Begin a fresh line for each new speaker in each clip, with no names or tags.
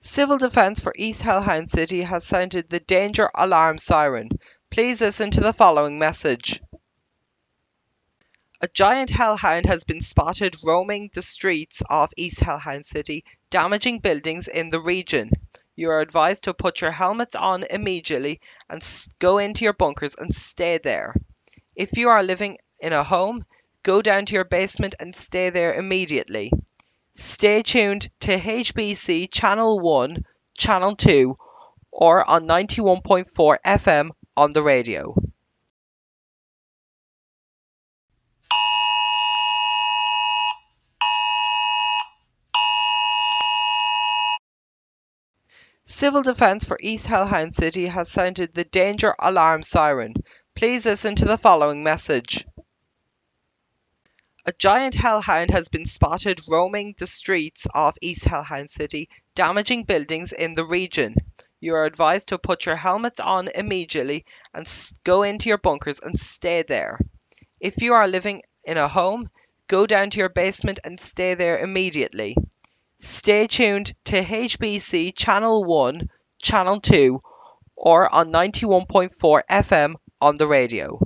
Civil Defence for East Hellhound City has sounded the danger alarm siren. Please listen to the following message. A giant hellhound has been spotted roaming the streets of East Hellhound City, damaging buildings in the region. You are advised to put your helmets on immediately and go into your bunkers and stay there. If you are living in a home, go down to your basement and stay there immediately. Stay tuned to HBC Channel 1, Channel 2, or on 91.4 FM on the radio. Civil Defence for East Hellhound City has sounded the danger alarm siren. Please listen to the following message. A giant hellhound has been spotted roaming the streets of East Hellhound City, damaging buildings in the region. You are advised to put your helmets on immediately and go into your bunkers and stay there. If you are living in a home, go down to your basement and stay there immediately. Stay tuned to HBC Channel 1, Channel 2, or on 91.4 FM on the radio.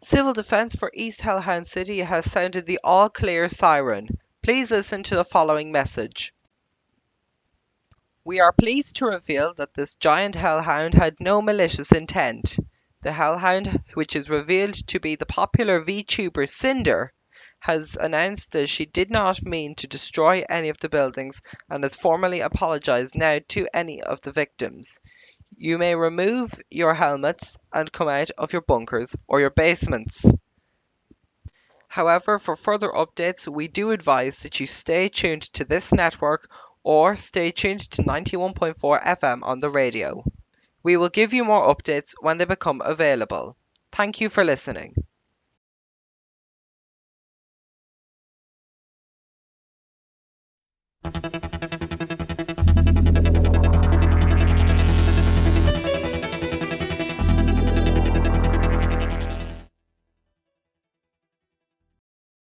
Civil Defence for East Hellhound City has sounded the all clear siren. Please listen to the following message. We are pleased to reveal that this giant hellhound had no malicious intent. The hellhound, which is revealed to be the popular VTuber Cinder, has announced that she did not mean to destroy any of the buildings and has formally apologized now to any of the victims. You may remove your helmets and come out of your bunkers or your basements. However, for further updates, we do advise that you stay tuned to this network or stay tuned to 91.4 FM on the radio. We will give you more updates when they become available. Thank you for listening.